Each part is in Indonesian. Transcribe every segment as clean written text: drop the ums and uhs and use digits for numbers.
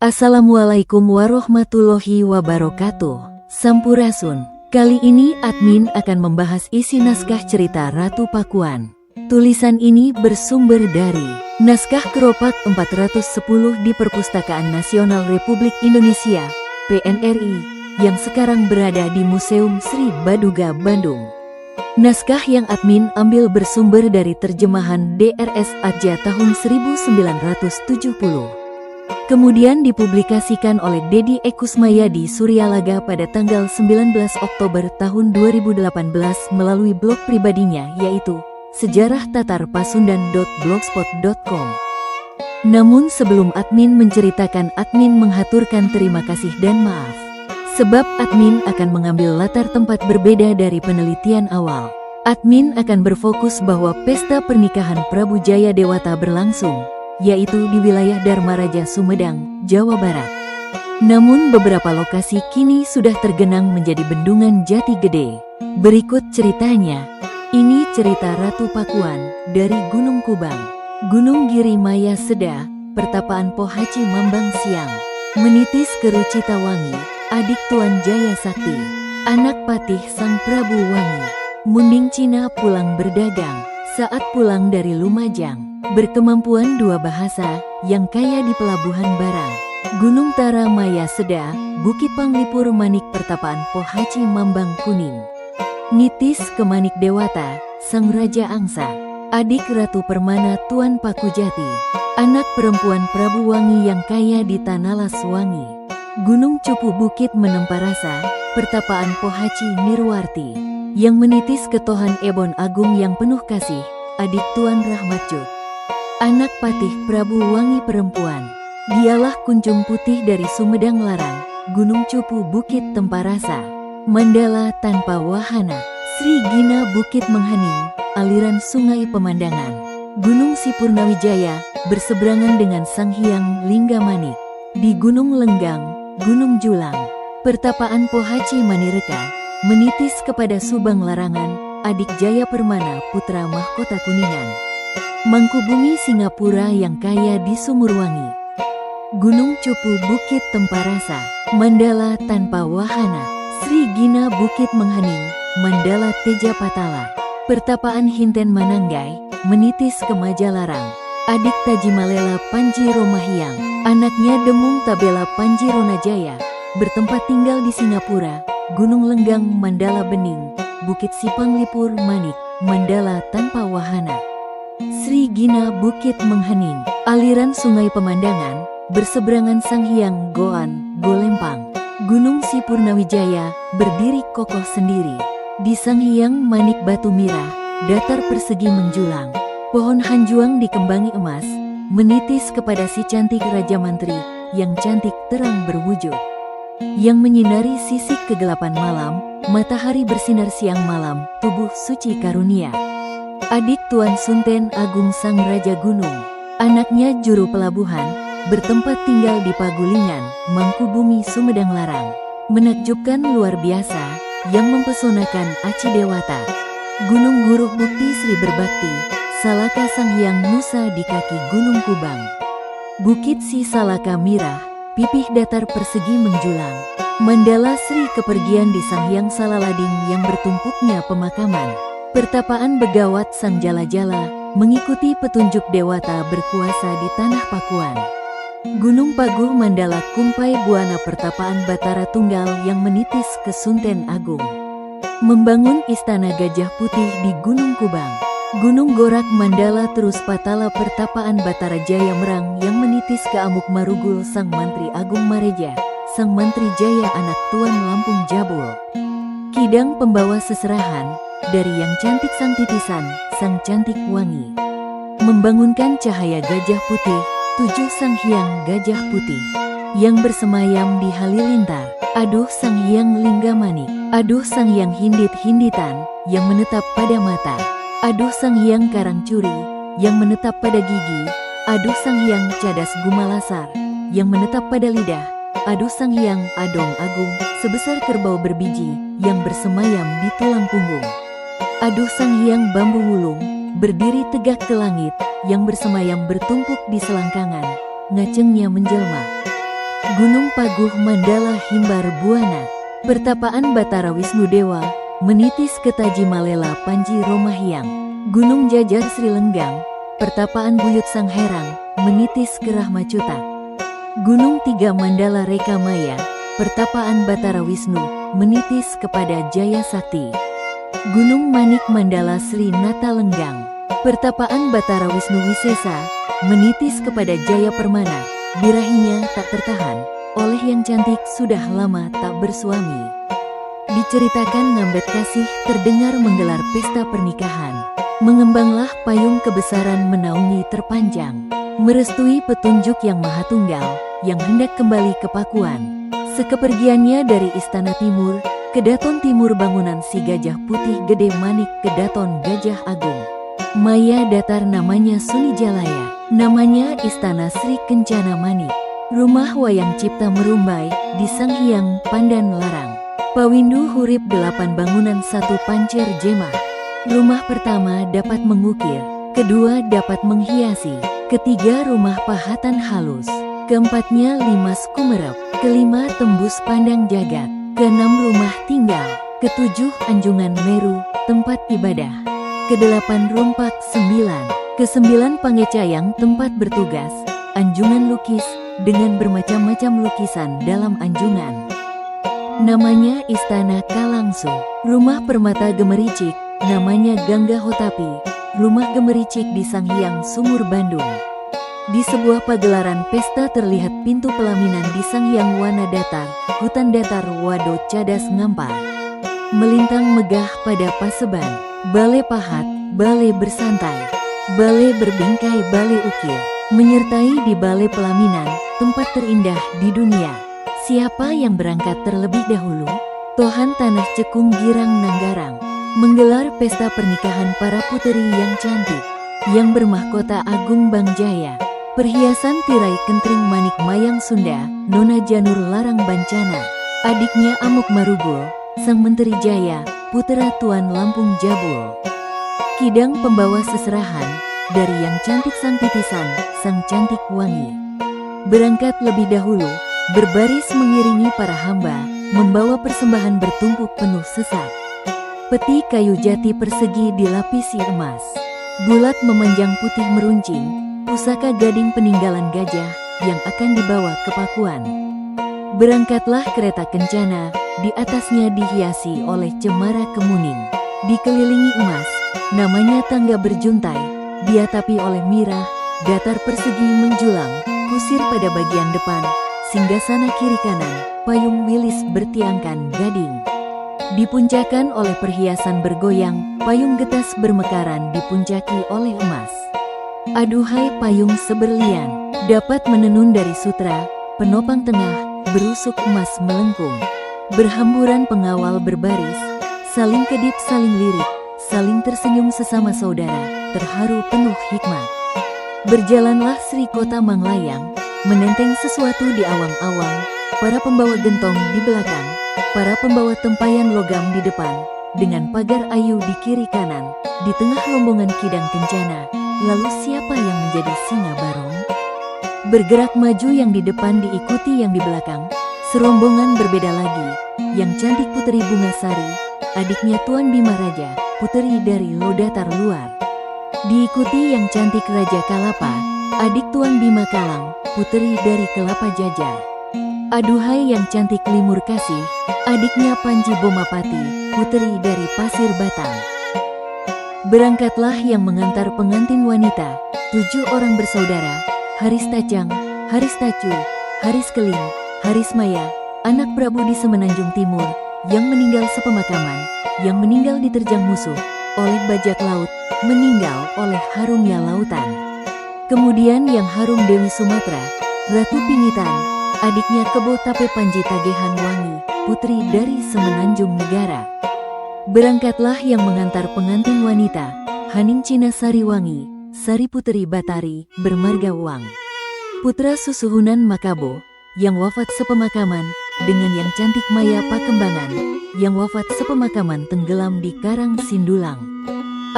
Assalamualaikum warahmatullahi wabarakatuh. Sampurasun. Kali ini admin akan membahas isi naskah cerita Ratu Pakuan. Tulisan ini bersumber dari Naskah Keropak 410 di Perpustakaan Nasional Republik Indonesia (PNRI) yang sekarang berada di Museum Sri Baduga, Bandung. Naskah yang admin ambil bersumber dari terjemahan DRS Adja tahun 1970. Kemudian dipublikasikan oleh Dedi Ekusmayadi Suryalaga pada tanggal 19 Oktober tahun 2018 melalui blog pribadinya yaitu sejarahtatarpasundan.blogspot.com. Namun sebelum admin menceritakan, admin menghaturkan terima kasih dan maaf. Sebab admin akan mengambil latar tempat berbeda dari penelitian awal. Admin akan berfokus bahwa pesta pernikahan Prabu Jaya Dewata berlangsung, yaitu di wilayah Dharmaraja Sumedang, Jawa Barat. Namun beberapa lokasi kini sudah tergenang menjadi bendungan jati gede. Berikut ceritanya. Ini cerita Ratu Pakuan dari Gunung Kubang, Gunung Giri Maya Seda, Pertapaan Pohaci Mambang Siang. Menitis Kerucita Wangi, adik Tuan Jaya Sakti, anak Patih Sang Prabu Wangi. Munding Cina pulang berdagang, saat pulang dari Lumajang. Berkemampuan dua bahasa, yang kaya di pelabuhan barang. Gunung Tara Maya Seda, Bukit Panglipur Manik Pertapaan Pohaci Mambang Kuning. Nitis Kemanik Dewata, Sang Raja Angsa, adik Ratu Permana Tuan Pakujati, anak perempuan Prabu Wangi yang kaya di Tanalas Wangi. Gunung Cupu Bukit Menemparasa, Pertapaan Pohaci Nirwarti, yang menitis ketohan Ebon Agung yang penuh kasih, adik Tuan Rahmatjud, anak Patih Prabu Wangi perempuan. Dialah Kunjung Putih dari Sumedang Larang, Gunung Cupu Bukit Temparasa. Mandala Tanpa Wahana, Sri Gina Bukit Menghening, aliran Sungai Pemandangan. Gunung Sipurnawijaya, berseberangan dengan Sang Hyang Linggamanik. Di Gunung Lenggang, Gunung Julang, Pertapaan Pohaci Manireka, menitis kepada Subang Larangan, adik Jaya Permana putra mahkota Kuningan. Mangkubumi Singapura yang kaya di Sumurwangi. Gunung Cupu Bukit Temparasa, Mandala Tanpa Wahana, Sri Gina Bukit Menghening, Mandala Teja Patala. Pertapaan Hinten Mananggai, menitis ke Majalarang, adik Tajimalela Panji Romahiang, anaknya Demung Tabela Panji Ronajaya, bertempat tinggal di Singapura. Gunung Lenggang Mandala Bening, Bukit Sipanglipur Manik, Mandala Tanpa Wahana. Sri Gina Bukit Menghening, aliran Sungai Pemandangan, berseberangan Sang Hyang Goan, Golempang. Gunung Sipurnawijaya, berdiri kokoh sendiri. Di Sang Hyang Manik Batu Mirah, datar persegi menjulang. Pohon hanjuang dikembangi emas, menitis kepada si cantik Raja Mantri, yang cantik terang berwujud. Yang menyinari sisik kegelapan malam, matahari bersinar siang malam, tubuh suci karunia. Adik Tuan Sunten Agung Sang Raja Gunung, anaknya juru pelabuhan, bertempat tinggal di Pagulingan, Mangkubumi Sumedang Larang. Menakjubkan luar biasa, yang mempesonakan Aci Dewata. Gunung Guruh Bukti Sri Berbakti, Salaka Sang Hyang Nusa di kaki Gunung Kubang. Bukit Si Salaka Mirah, pipih datar persegi menjulang. Mandala Sri kepergian di Sang Hyang Salalading yang bertumpuknya pemakaman. Pertapaan Begawat Sang Jala-Jala, mengikuti petunjuk Dewata berkuasa di tanah Pakuan. Gunung Paguh Mandala Kumpai Buana Pertapaan Batara Tunggal yang menitis ke Sunten Agung. Membangun Istana Gajah Putih di Gunung Kubang. Gunung Gorak Mandala Terus Patala Pertapaan Batara Jaya Merang yang menitis ke Amuk Marugul Sang Mantri Agung Mareja, Sang Mantri Jaya anak Tuan Lampung Jabul. Kidang Pembawa Seserahan, dari yang cantik Sang Titisan, Sang Cantik Wangi. Membangunkan Cahaya Gajah Putih, 7 Sang Hyang Gajah Putih, yang bersemayam di Halilintar. Aduh Sang Hyang Linggamanik, aduh Sang Hyang Hindit-hinditan, yang menetap pada mata. Aduh Sang Hyang Karangcuri, yang menetap pada gigi. Aduh Sang Hyang Cadas Gumalasar, yang menetap pada lidah. Aduh Sang Hyang Adong Agung, sebesar kerbau berbiji, yang bersemayam di tulang punggung. Aduh Sang Hyang Bambu Wulung, berdiri tegak ke langit, yang bersemayam bertumpuk di selangkangan, ngacengnya menjelma. Gunung Paguh Mandala Himbar Buana. Pertapaan Batara Wisnu Dewa, menitis ke Taji Malela Panji Romahyang. Gunung Jajar Sri Lenggang. Pertapaan Buyut Sang Herang, menitis ke Rahmacuta. Gunung Tiga Mandala Reka Maya. Pertapaan Batara Wisnu, menitis kepada Jaya Sakti. Gunung Manik Mandala Sri Nata Lenggang. Pertapaan Batara Wisnu Wisesa, menitis kepada Jaya Permana. Birahinya tak tertahan, oleh yang cantik sudah lama tak bersuami. Diceritakan Ngambet Kasih terdengar menggelar pesta pernikahan. Mengembanglah payung kebesaran menaungi terpanjang. Merestui petunjuk yang maha tunggal, yang hendak kembali ke Pakuan. Sekepergiannya dari Istana Timur, ke Daton Timur bangunan si Gajah Putih Gede Manik ke Daton Gajah Agung. Maya datar namanya Sunijalaya, namanya Istana Sri Kencana Manik. Rumah wayang cipta merumbai, di Sanghyang Pandan Larang. Pawindu hurip 8 bangunan 1 pancer jemah. Rumah pertama dapat mengukir, kedua dapat menghiasi, ketiga rumah pahatan halus, keempatnya limas kumerep, kelima tembus pandang jagat, keenam rumah tinggal, ketujuh anjungan Meru, tempat ibadah, kedelapan rumpak 9, kesembilan pangecayang tempat bertugas, anjungan lukis, dengan bermacam-macam lukisan dalam anjungan. Namanya Istana Kalangsu. Rumah permata gemericik, namanya Gangga Hotapi, rumah gemericik di Sanghyang Sumur Bandung. Di sebuah pagelaran pesta terlihat pintu pelaminan di Sanghyang Wana Datar, hutan datar Wado Cadas Ngampar. Melintang megah pada Paseban, bale pahat, bale bersantai, bale berbingkai, bale ukir, menyertai di bale pelaminan, tempat terindah di dunia. Siapa yang berangkat terlebih dahulu? Tohan Tanah Cekung Girang Nanggarang menggelar pesta pernikahan para puteri yang cantik, yang bermahkota Agung Bang Jaya. Perhiasan tirai kentring manik mayang Sunda, Nona Janur Larang Bancana, adiknya Amuk Marugul, Sang Menteri Jaya, Putera Tuan Lampung Jabul. Kidang pembawa seserahan, dari yang cantik sang titisan, sang cantik wangi. Berangkat lebih dahulu, berbaris mengiringi para hamba, membawa persembahan bertumpuk penuh sesak. Peti kayu jati persegi dilapisi emas, bulat memanjang putih meruncing, pusaka gading peninggalan gajah yang akan dibawa ke Pakuan. Berangkatlah kereta kencana, di atasnya dihiasi oleh cemara kemuning, dikelilingi emas, namanya tangga berjuntai, diatapi oleh mirah, datar persegi menjulang, kusir pada bagian depan, singgasana kiri kanan, payung wilis bertiangkan gading. Dipuncakan oleh perhiasan bergoyang, payung getas bermekaran dipuncaki oleh emas. Aduhai payung seberlian, dapat menenun dari sutra, penopang tengah, berusuk emas melengkung. Berhamburan pengawal berbaris, saling kedip saling lirik, saling tersenyum sesama saudara, terharu penuh hikmat. Berjalanlah Sri Kota Manglayang, menenteng sesuatu di awang-awang, para pembawa gentong di belakang, para pembawa tempayan logam di depan, dengan pagar ayu di kiri kanan, di tengah rombongan kidang kencana, lalu siapa yang menjadi singa barong? Bergerak maju yang di depan diikuti yang di belakang, serombongan berbeda lagi, yang cantik Puteri Bungasari, adiknya Tuan Bima Raja, puteri dari Lodatar Luar. Diikuti yang cantik Raja Kalapa, adik Tuan Bima Kalang, puteri dari Kelapa Jajar. Aduhai yang cantik Limur Kasih, adiknya Panji Bomapati, puteri dari Pasir Batang. Berangkatlah yang mengantar pengantin wanita, 7 orang bersaudara, Haris Tacang, Haris Tacu, Haris Keling, Haris Maya, anak Prabu di Semenanjung Timur, yang meninggal sepemakaman, yang meninggal diterjang musuh, oleh bajak laut, meninggal oleh harumnya lautan. Kemudian yang harum Dewi Sumatera, Ratu Pingitan, adiknya Kebo Tape Panji Tagehan Wangi, putri dari Semenanjung Negara. Berangkatlah yang mengantar pengantin wanita, Haning Cina Sariwangi, Sari Puteri Batari, bermarga Wang. Putra susuhunan Makabo, yang wafat sepemakaman, dengan yang cantik Maya Pakembangan, yang wafat sepemakaman tenggelam di Karang Sindulang.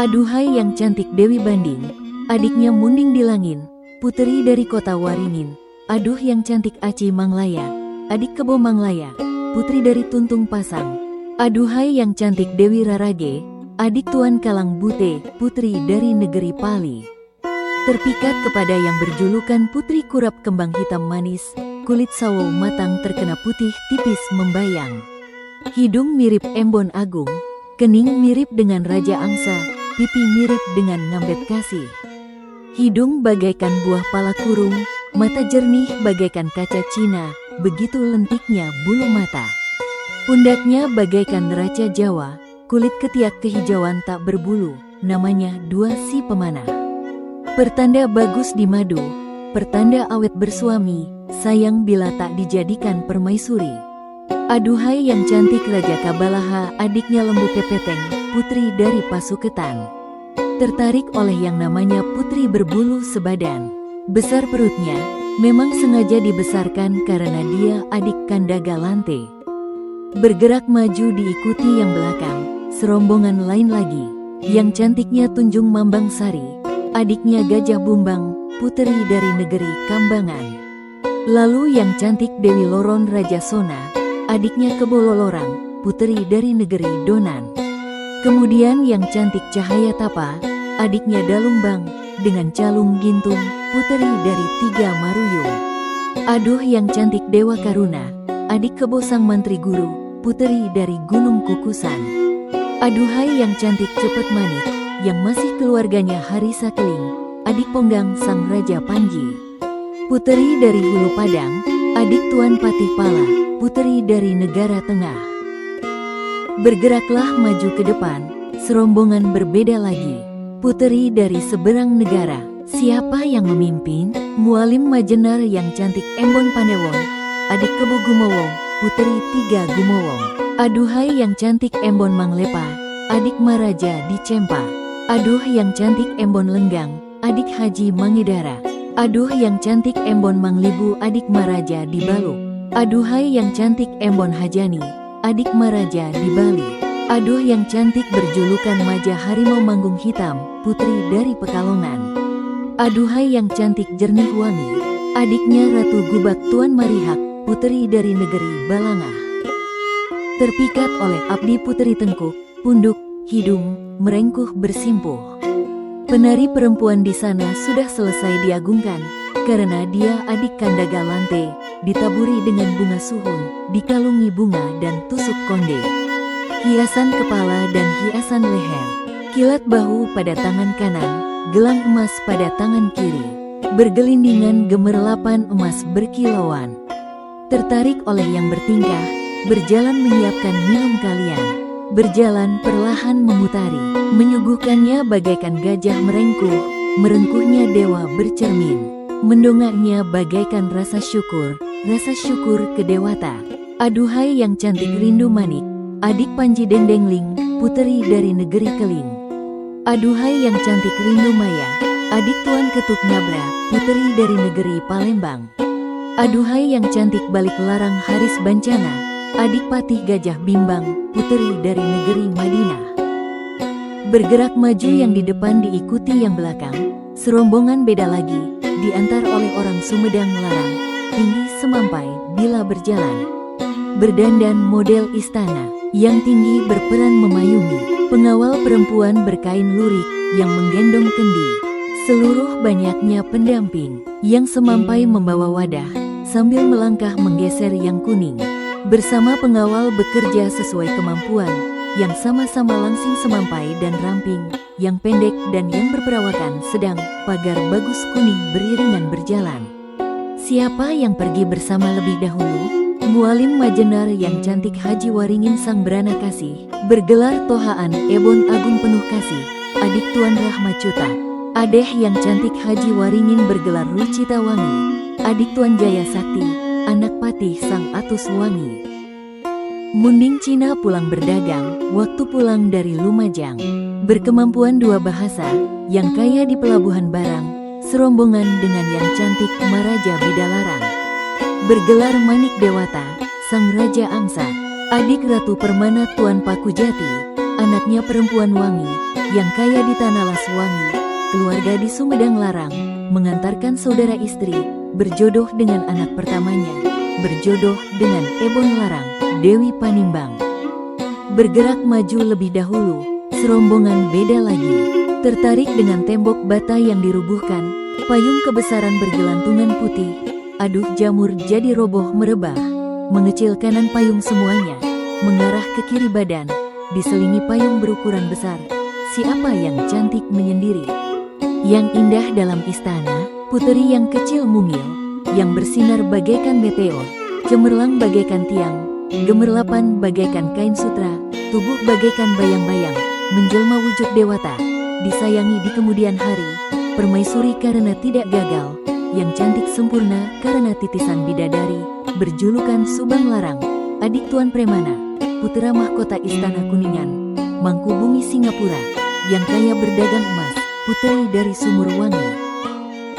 Aduhai yang cantik Dewi Banding, adiknya Munding Dilangin, puteri dari kota Waringin, Aduh yang cantik Aci Manglaya, adik Kebo Manglaya, putri dari Tuntung Pasang. Aduhai yang cantik Dewi Rarage, adik Tuan Kalang Bute, putri dari negeri Pali. Terpikat kepada yang berjulukan Putri Kurap Kembang Hitam Manis, kulit sawo matang terkena putih tipis membayang. Hidung mirip embon agung, kening mirip dengan Raja Angsa, pipi mirip dengan ngambet kasih. Hidung bagaikan buah pala kurung, mata jernih bagaikan kaca Cina, begitu lentiknya bulu mata. Pundaknya bagaikan neraca Jawa, kulit ketiak kehijauan tak berbulu, namanya dua si pemanah. Pertanda bagus di madu, pertanda awet bersuami, sayang bila tak dijadikan permaisuri. Aduhai yang cantik Raja Kabalaha, adiknya Lembu Pepeteng, putri dari Pasuketan. Tertarik oleh yang namanya putri berbulu sebadan. Besar perutnya, memang sengaja dibesarkan karena dia adik Kanda Galante. Bergerak maju diikuti yang belakang, serombongan lain lagi, yang cantiknya Tunjung Mambang Sari, adiknya Gajah Bumbang, putri dari negeri Kambangan. Lalu yang cantik Dewi Loron Raja Sona, adiknya Kebo Lolorang, putri dari negeri Donan. Kemudian yang cantik Cahaya Tapa, adiknya Dalumbang, dengan Calung Gintung, putri dari Tiga Maruyung. Aduh yang cantik Dewa Karuna, adik Kebo Sang Mantri Guru, putri dari Gunung Kukusan. Aduhai yang cantik Cepet Manik, yang masih keluarganya Hari Sakeling, adik Ponggang Sang Raja Panji. Puteri dari Hulu Padang, adik Tuan Patih Pala, puteri dari negara tengah. Bergeraklah maju ke depan, serombongan berbeda lagi. Puteri dari seberang negara, siapa yang memimpin? Mualim Majenar yang cantik Embon Panewon, adik Kebo Gumowong, puteri Tiga Gumowong. Aduhai yang cantik Embon Manglepa, adik Maraja di Cempa. Aduh yang cantik Embon Lenggang, adik Haji Mangidara. Aduh yang cantik Embon Manglibu, adik Maraja di Baluk. Aduhai yang cantik Embon Hajani, adik Maraja di Bali. Aduh yang cantik berjulukan Maja Harimau Manggung Hitam, putri dari Pekalongan. Aduhai yang cantik Jernih Wangi, adiknya Ratu Gubak Tuan Marihak, putri dari negeri Balangah. Terpikat oleh Abdi Puteri Tengkuk, punduk, hidung, merengkuh bersimpuh. Penari perempuan di sana sudah selesai diagungkan, karena dia adik Kanda Galante, ditaburi dengan bunga suhun, dikalungi bunga dan tusuk konde. Hiasan kepala dan hiasan leher, kilat bahu pada tangan kanan, gelang emas pada tangan kiri, bergelindingan gemerlapan emas berkilauan. Tertarik oleh yang bertingkah, berjalan menyiapkan minum kalian. Berjalan perlahan memutari, menyuguhkannya bagaikan gajah merengkuhnya dewa bercermin. Mendongaknya bagaikan rasa syukur ke dewata. Aduhai yang cantik Rindu Manik, adik Panji Dendengling, puteri dari negeri Keling. Aduhai yang cantik Rindu Maya, adik Tuan Ketuk Nabra, puteri dari negeri Palembang. Aduhai yang cantik Balik Larang Haris Bancana, adik Patih Gajah Bimbang, puteri dari negeri Madinah. Bergerak maju yang di depan diikuti yang belakang, serombongan beda lagi, diantar oleh orang Sumedang Larang, tinggi semampai bila berjalan. Berdandan model istana, yang tinggi berperan memayungi, pengawal perempuan berkain lurik, yang menggendong kendi. Seluruh banyaknya pendamping, yang semampai membawa wadah, sambil melangkah menggeser yang kuning. Bersama pengawal bekerja sesuai kemampuan, yang sama-sama langsing semampai dan ramping, yang pendek dan yang berperawakan sedang, pagar bagus kuning beriringan berjalan. Siapa yang pergi bersama lebih dahulu? Mualim Majenar yang cantik Haji Waringin Sang Berana Kasih, bergelar Tohaan Ebon Agung Penuh Kasih, adik Tuan Rahmacuta. Adeh yang cantik Haji Waringin bergelar Rucita Wangi, adik Tuan Jaya Sakti, anak Patih Sang Atus Wangi. Munding Cina pulang berdagang, waktu pulang dari Lumajang. Berkemampuan dua bahasa, yang kaya di pelabuhan barang, serombongan dengan yang cantik Maraja Bidalarang. Bergelar Manik Dewata, Sang Raja Angsa, adik Ratu Permana Tuan Pakujati, anaknya perempuan Wangi, yang kaya di Tanah Las Wangi, keluarga di Sumedang Larang, mengantarkan saudara istri, berjodoh dengan anak pertamanya, berjodoh dengan Ebon Larang, Dewi Panimbang. Bergerak maju lebih dahulu, serombongan beda lagi. Tertarik dengan tembok bata yang dirubuhkan, payung kebesaran bergelantungan putih. Aduh jamur jadi roboh merebah, mengecil kanan payung semuanya, mengarah ke kiri badan, diselingi payung berukuran besar. Siapa yang cantik menyendiri? Yang indah dalam istana, puteri yang kecil mungil, yang bersinar bagaikan meteor, cemerlang bagaikan tiang, gemerlapan bagaikan kain sutra, tubuh bagaikan bayang-bayang, menjelma wujud dewata, disayangi di kemudian hari, permaisuri karena tidak gagal, yang cantik sempurna karena titisan bidadari, berjulukan Subang Larang, adik Tuan Premana, putera mahkota Istana Kuningan, Mangku Bumi Singapura, yang kaya berdagang emas, puteri dari Sumur Wangi.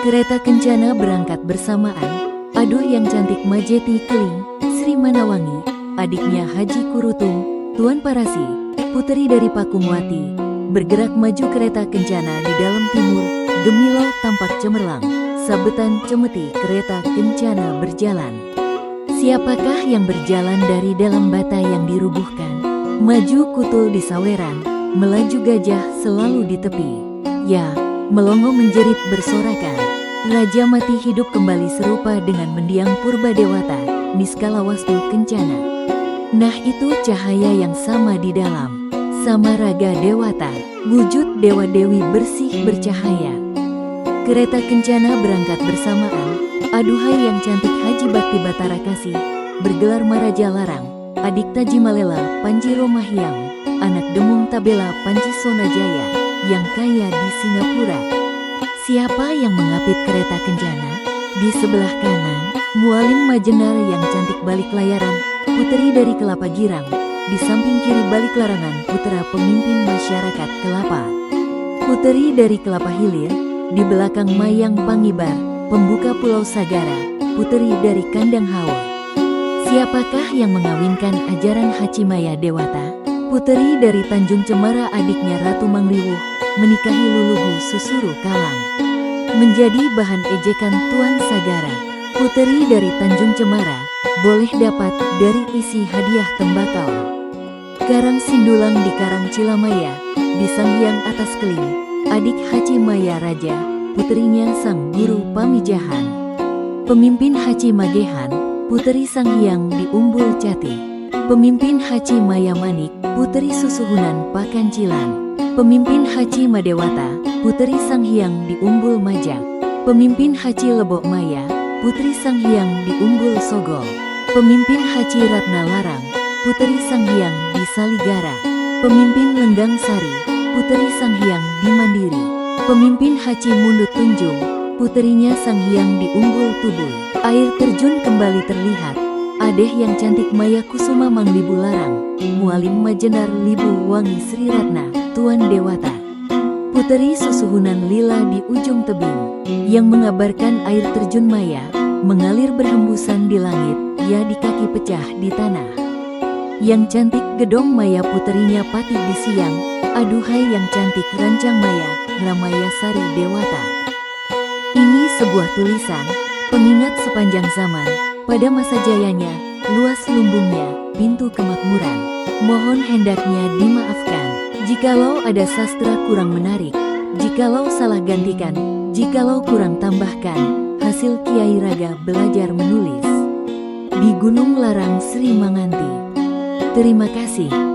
Kereta kencana berangkat bersamaan, aduh yang cantik Majeti Keling, Sri Manawangi, adiknya Haji Kurutung, Tuan Parasi, puteri dari Pakungwati, bergerak maju kereta kencana di dalam timur, gemilau tampak cemerlang, sabetan cemeti kereta kencana berjalan. Siapakah yang berjalan dari dalam bata yang dirubuhkan? Maju kutul di saweran, melaju gajah selalu di tepi. Ya, melongo menjerit bersorakan. Raja mati hidup kembali serupa dengan mendiang purba dewata, niskala wastu kencana. Nah itu cahaya yang sama di dalam, sama raga dewata, wujud dewa-dewi bersih bercahaya. Kereta kencana berangkat bersamaan, aduhai yang cantik Haji Bakti Batara Kasih, bergelar Maraja Larang, adik Taji Malela Panji Romahyang, anak Demung Tabela Panji Sonajaya, yang kaya di Singapura. Siapa yang mengapit kereta kencana? Di sebelah kanan, Mualim Majenar yang cantik balik layaran, puteri dari Kelapa Girang. Di samping kiri balik larangan, putera pemimpin masyarakat Kelapa. Puteri dari Kelapa Hilir, di belakang Mayang Pangibar, pembuka Pulau Sagara, puteri dari Kandang Haur. Siapakah yang mengawinkan ajaran Hacimaya Dewata? Puteri dari Tanjung Cemara, adiknya Ratu Mangriwuh, menikahi Luluhu Susuru Kalang. Menjadi bahan ejekan Tuan Sagara, puteri dari Tanjung Cemara, boleh dapat dari isi hadiah tembakau. Karang Sindulang di Karang Cilamaya, di Sanghyang Atas Keling, adik Hacimaya Raja, puterinya Sang Guru Pamijahan. Pemimpin Hacimagehan, puteri Sanghyang di Umbul Cati. Pemimpin Hacimaya Manik, puteri Susuhunan Pakancilan. Pemimpin Hacimadewata, puteri Sanghyang di Umbul Majak. Pemimpin Haci Lebok Maya, puteri Sanghyang di Umbul Sogol. Pemimpin Haci Ratna Larang, puteri Sanghyang di Saligara. Pemimpin Lenggang Sari, puteri Sanghyang di Mandiri. Pemimpin Haci Mundut Tunjung, puterinya Sanghyang di Umbul Tubuy. Air terjun kembali terlihat. Adeh yang cantik Maya Kusuma Manglibu Larang, Mualim Majenar Libu Wangi Sri Ratna, Tuan Dewata. Puteri Susuhunan Lila di ujung tebing, yang mengabarkan air terjun Maya, mengalir berhembusan di langit, ya di kaki pecah di tanah. Yang cantik Gedong Maya puterinya Patih di Siang, aduhai yang cantik Rancang Maya, Ramaya Sari Dewata. Ini sebuah tulisan, pengingat sepanjang zaman, pada masa jayanya, luas lumbungnya, pintu kemakmuran. Mohon hendaknya dimaafkan, jikalau ada sastra kurang menarik, jikalau salah gantikan, jikalau kurang tambahkan, hasil Kiai Raga belajar menulis. Di Gunung Larang Sri Manganti. Terima kasih.